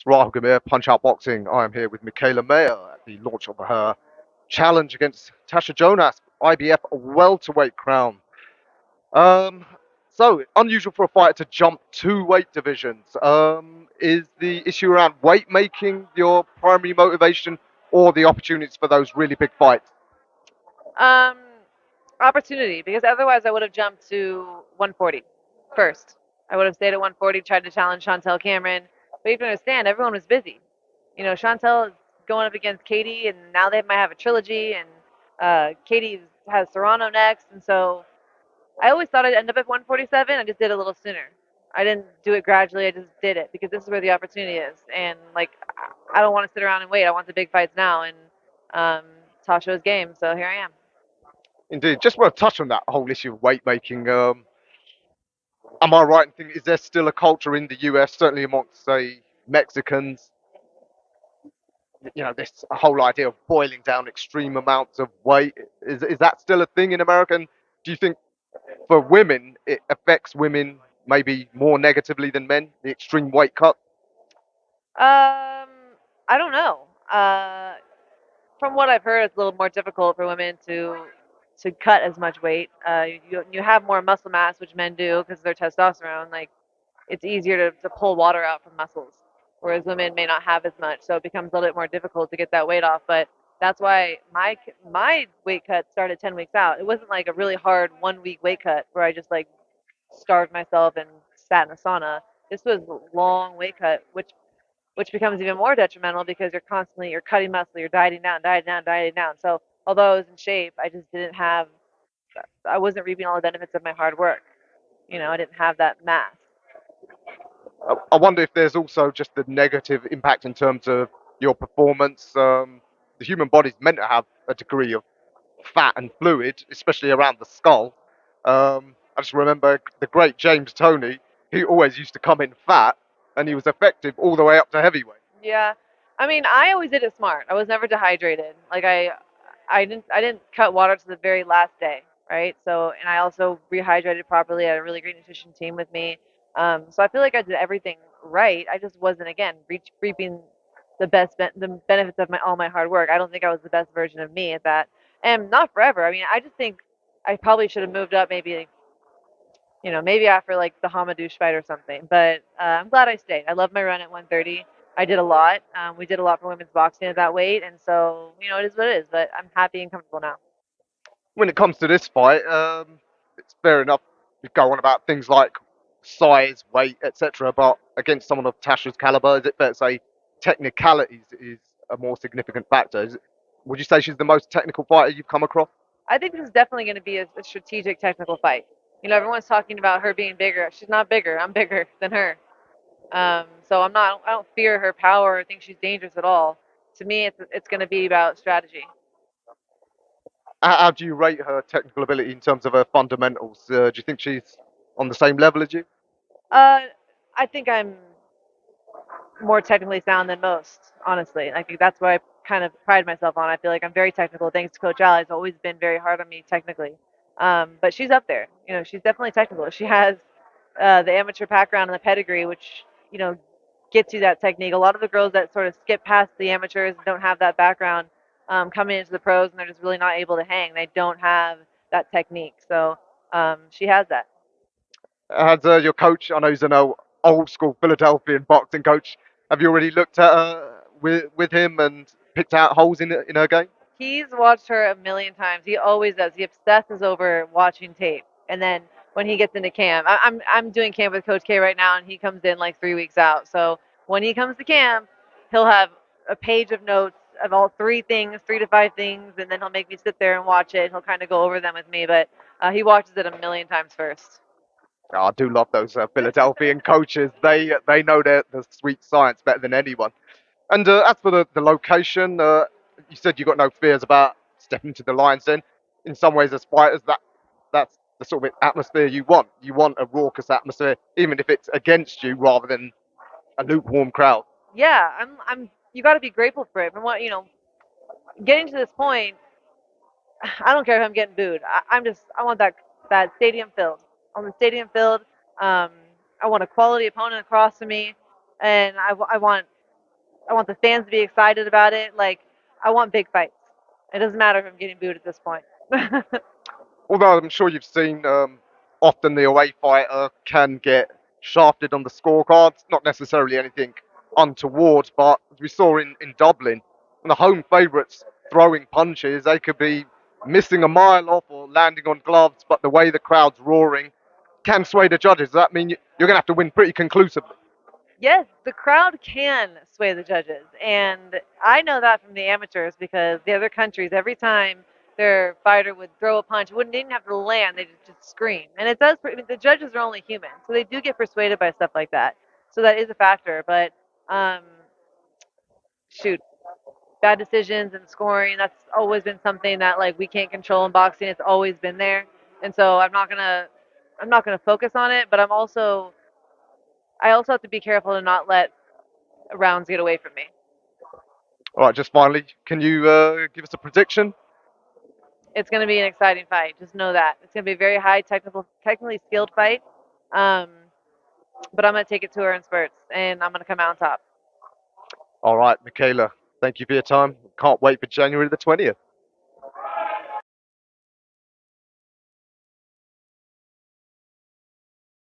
Rahul Gamir, Punch Out Boxing. I am here with Mikaela Mayer at the launch of her challenge against TASHA JONAS, IBF welterweight crown. Um, so, unusual for a fighter to jump two weight divisions. Is the issue around weight making your primary motivation or the opportunities for those really big fights? Um, Opportunity, because otherwise I would have jumped to 140 first. I would have stayed at 140, tried to challenge Chantel Cameron. But you have to understand, everyone was busy. Chantel is going up against Katie, and now they might have a trilogy, and Katie has Serrano next. And so I always thought I'd end up at 147. I just did it a little sooner. I didn't do it gradually. I just did it because this is where the opportunity is. And, like, I don't want to sit around and wait. I want the big fights now. And um, Tasha's game, so here I am. Indeed, just want to touch on that whole issue of weight making. Am I right in thinking, is there still a culture in the US, certainly amongst, say, Mexicans, this whole idea of boiling down extreme amounts of weight? Is that still a thing in America? And do you think for women it affects women maybe more negatively than men, the extreme weight cut? Um, I don't know. From what I've heard, it's a little more difficult for women to cut as much weight. You have more muscle mass, which men do because of their testosterone. Like, it's easier to pull water out from muscles, whereas women may not have as much, so it becomes a little bit more difficult to get that weight off. But that's why my weight cut started 10 weeks out. It wasn't like a really hard 1 week weight cut where I just like starved myself and sat in a sauna. This was a long weight cut, which becomes even more detrimental because you're cutting muscle, you're dieting down, dieting down, dieting down. So although I was in shape, I wasn't reaping all the benefits of my hard work. I didn't have that mass. I wonder if there's also just the negative impact in terms of your performance. The human body's meant to have a degree of fat and fluid, especially around the skull. I just remember the great James Toney. He always used to come in fat, and he was effective all the way up to heavyweight. Yeah, I mean, I always did it smart. I was never dehydrated. Like I didn't cut water to the very last day, right? So, and I also rehydrated properly. I had a really great nutrition team with me. So I feel like I did everything right. I just wasn't again reaping the benefits of my hard work. I don't think I was the best version of me at that, and not forever. I mean, I just think I probably should have moved up maybe maybe after like the Hamadouche fight or something. But I'm glad I stayed. I love my run at 130. I did a lot. We did a lot for women's boxing at that weight, and so it is what it is. But I'm happy and comfortable now. When it comes to this fight, it's fair enough to go on about things like size, weight, etc. But against someone of Tasha's caliber, is it fair to say technicalities is a more significant factor? Would you say she's the most technical fighter you've come across? I think this is definitely going to be a strategic, technical fight. Everyone's talking about her being bigger. She's not bigger. I'm bigger than her. So I'm not. I don't fear her power or think she's dangerous at all. To me, it's going to be about strategy. How do you rate her technical ability in terms of her fundamentals? Do you think she's on the same level as you? Uh, I think I'm more technically sound than most, honestly. I think that's what I kind of pride myself on. I feel like I'm very technical. Thanks to Coach Al, he's always been very hard on me technically. But she's up there. She's definitely technical. She has the amateur background and the pedigree, which gets you that technique. A lot of the girls that sort of skip past the amateurs and don't have that background coming into the pros, and they're just really not able to hang. They don't have that technique. So she has that. Has your coach, I know he's an old school Philadelphian boxing coach, have you already looked at her with him and picked out holes in her game? He's watched her a million times. He always does. He obsesses over watching tape. And then when he gets into camp, I'm doing camp with Coach K right now, and he comes in like 3 weeks out. So when he comes to camp, he'll have a page of notes of all three things, 3 to 5 things, and then he'll make me sit there and watch it. He'll kind of go over them with me, but he watches it a million times first. Oh, I do love those Philadelphian coaches. They know the sweet science better than anyone. And as for the location, you said you got no fears about stepping into the Lions Den. In some ways, as fighters, that's the sort of atmosphere you want. You want a raucous atmosphere, even if it's against you, rather than a lukewarm crowd. Yeah, I'm. You got to be grateful for it. And getting to this point, I don't care if I'm getting booed. I want that stadium filled. I want the stadium filled. Um, I want a quality opponent across from me, and I want I want the fans to be excited about it. Like, I want big fights. It doesn't matter if I'm getting booed at this point. Although I'm sure you've seen, often the away fighter can get shafted on the scorecards, not necessarily anything untoward, but as we saw in Dublin, when the home favourites throwing punches, they could be missing a mile off or landing on gloves, but the way the crowd's roaring can sway the judges. Does that mean you're going to have to win pretty conclusively? Yes, the crowd can sway the judges, and I know that from the amateurs because the other countries, every time their fighter would throw a punch, it wouldn't even have to land; they just scream. And it does. I mean, the judges are only human, so they do get persuaded by stuff like that. So that is a factor. But um, shoot, bad decisions and scoring, that's always been something that like we can't control in boxing. It's always been there, and so I'm not gonna focus on it. But I also have to be careful to not let rounds get away from me. All right, just finally, can you give us a prediction? It's going to be an exciting fight. Just know that it's going to be a very high technically skilled fight. Um, but I'm going to take it to her in spurts, and I'm going to come out on top. All right, Mikaela, thank you for your time. Can't wait for January the 20th.